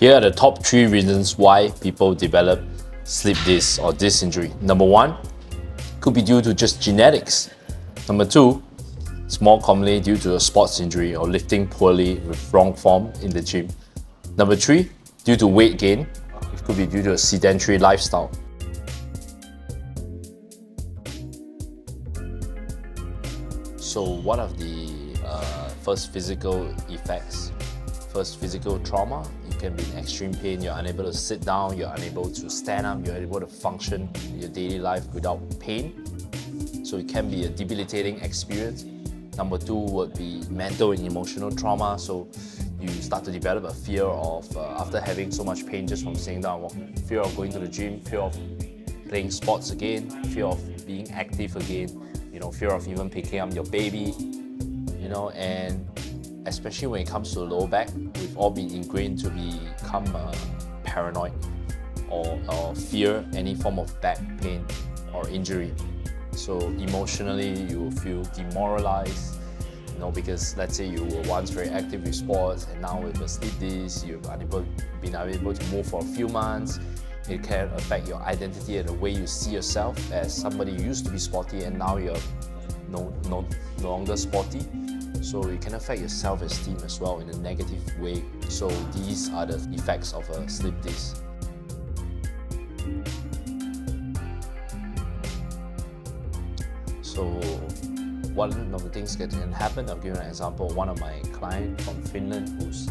Here are the top 3 reasons why people develop slip disc or disc injury. Number 1, could be due to just genetics. Number 2, it's more commonly due to a sports injury or lifting poorly with wrong form in the gym. Number 3, due to weight gain. It could be due to a sedentary lifestyle. So what are the first physical effects? First, physical trauma. You can be in extreme pain, you're unable to sit down, you're unable to stand up, you're able to function in your daily life without pain. So it can be a debilitating experience. Number 2 would be mental and emotional trauma. So you start to develop a fear of, after having so much pain just from sitting down, fear of going to the gym, fear of playing sports again, fear of being active again, fear of even picking up your baby, and especially when it comes to the lower back, we've all been ingrained to become paranoid or fear any form of back pain or injury. So emotionally, you will feel demoralized, because let's say you were once very active with sports and now with a slip disc, you've been unable to move for a few months. It can affect your identity and the way you see yourself as somebody who used to be sporty and now you're no longer sporty. So it can affect your self-esteem as well in a negative way. So these are the effects of a slip disc. So one of the things that can happen, I'll give you an example. One of my clients from Finland who's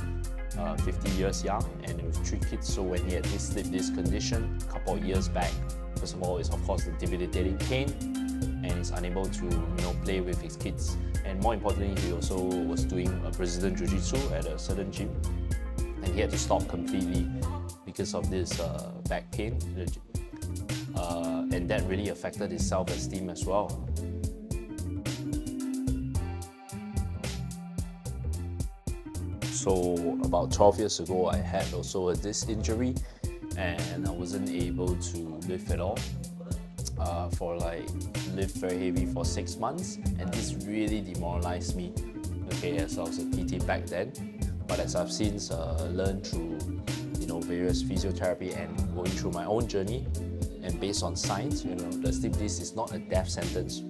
50 years young and with 3 kids. So when he had this slip disc condition a couple of years back, first of all, it's of course the debilitating pain, and he's unable to play with his kids. And more importantly, he also was doing a Brazilian Jiu-Jitsu at a certain gym, and he had to stop completely because of this back pain, and that really affected his self-esteem as well. So about 12 years ago, I had also a disc injury, and I wasn't able to lift at all lift very heavy for 6 months, and this really demoralized me, as I was a PT back then. But as I've since learned through various physiotherapy and going through my own journey, and based on science, the slip disc is not a death sentence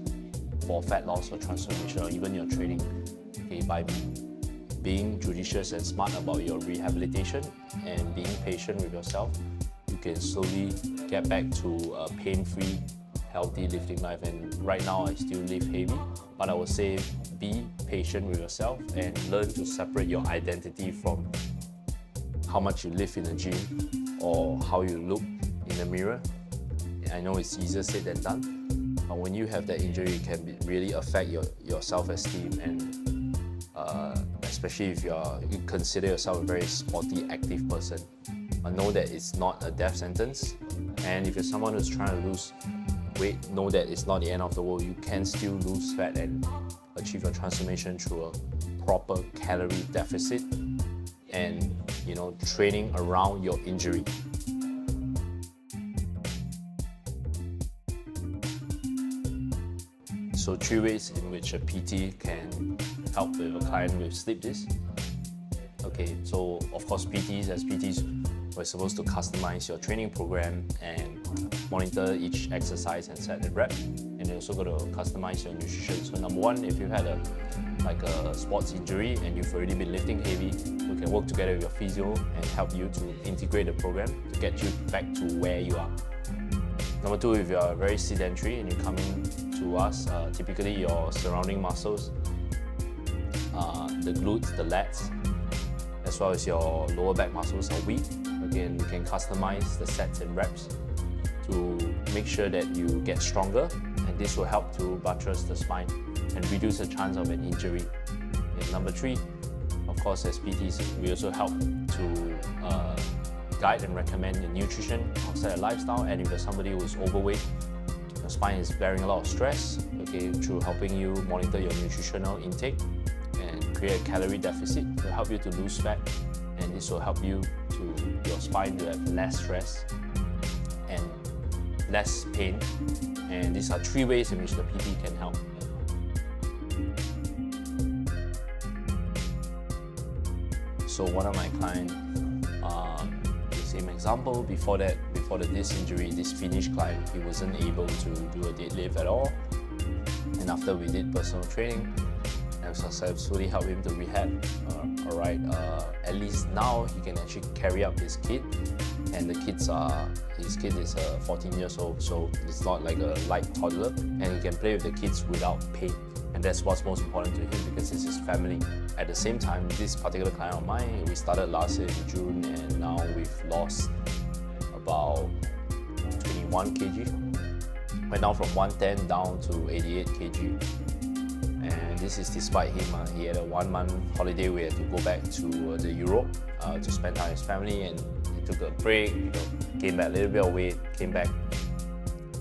for fat loss or transformation or even your training. By being judicious and smart about your rehabilitation and being patient with yourself, you can slowly get back to a pain-free, healthy lifting life. And right now I still lift heavy, but I would say be patient with yourself and learn to separate your identity from how much you lift in the gym or how you look in the mirror. I know it's easier said than done, but when you have that injury, it can really affect your self-esteem, and especially if you consider yourself a very sporty, active person. Know that it's not a death sentence, and if you're someone who's trying to lose weight, know that it's not the end of the world. You can still lose fat and achieve your transformation through a proper calorie deficit and training around your injury. So 3 ways in which a PT can help with a client with slip disc. So of course as PTs, we're supposed to customize your training program and monitor each exercise and set the rep, and you're also got to customize your nutrition. So number 1, if you've had a sports injury and you've already been lifting heavy, we can work together with your physio and help you to integrate the program to get you back to where you are. Number 2, if you're very sedentary and you're coming to us, typically your surrounding muscles, the glutes, the lats, as well as your lower back muscles are weak. Again, we can customize the sets and reps to make sure that you get stronger, and this will help to buttress the spine and reduce the chance of an injury. And number 3, of course, as PTs, we also help to guide and recommend the nutrition outside a lifestyle. And if you're somebody who is overweight, your spine is bearing a lot of stress, through helping you monitor your nutritional intake and create a calorie deficit to help you to lose fat, and this will help your spine to have less stress and less pain. And these are 3 ways in which the PT can help. So one of my clients The same example, before the disc injury, this Finnish client, he wasn't able to do a deadlift at all. And after we did personal training, I successfully helped him to rehab. At least now he can actually carry up his kid, and his kid is 14 years old, so it's not like a light toddler, and he can play with the kids without pain. And that's what's most important to him, because it's his family. At the same time, this particular client of mine, we started last year in June, and now we've lost about 21 kg. Went down from 110 down to 88 kg. And this is despite him, he had a 1 month holiday. We had to go back to the Europe to spend time with his family, and he took a break, gained back a little bit of weight, came back.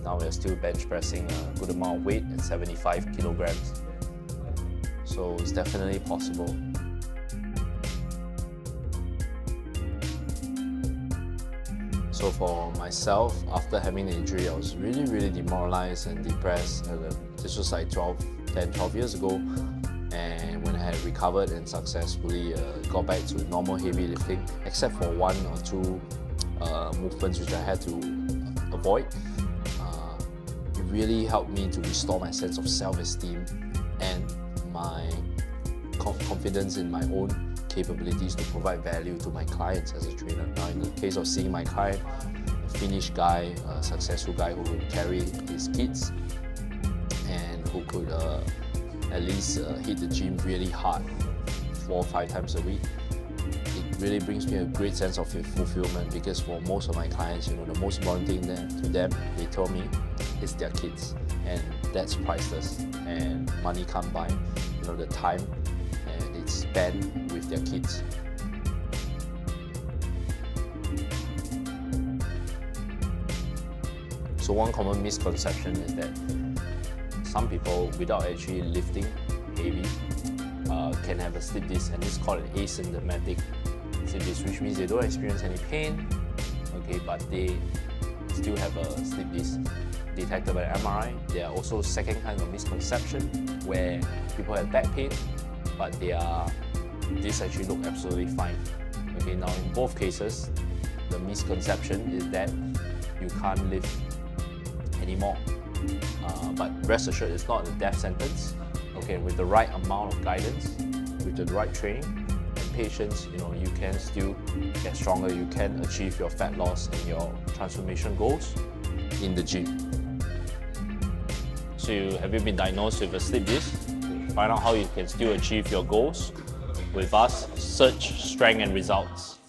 Now we're still bench pressing a good amount of weight at 75 kilograms. So it's definitely possible. So for myself, after having the injury, I was really demoralized and depressed. This was like 10, 12 years ago. And when I had recovered and successfully got back to normal heavy lifting, except for 1 or 2 movements which I had to avoid, it really helped me to restore my sense of self-esteem and my confidence in my own capabilities to provide value to my clients as a trainer. Now, in the case of seeing my client, a Finnish guy, a successful guy who could carry his kids and who could at least hit the gym really hard 4 or 5 times a week, it really brings me a great sense of fulfillment, because for most of my clients, the most important thing to them, they tell me, is their kids, and that's priceless, and money can't buy the time and it's spent with their kids. So one common misconception is that some people, without actually lifting heavy, can have a slip disc, and this is called an asymptomatic slip disc, which means they don't experience any pain, but they still have a slip disc detected by the MRI. There are also second kind of misconception where people have back pain, but this actually look absolutely fine. Now in both cases, the misconception is that you can't lift anymore. But rest assured, it's not a death sentence. With the right amount of guidance, with the right training and patience, you can still get stronger. You can achieve your fat loss and your transformation goals in the gym. So have you been diagnosed with a slip disc? Find out how you can still achieve your goals with us. Search Strength and Results.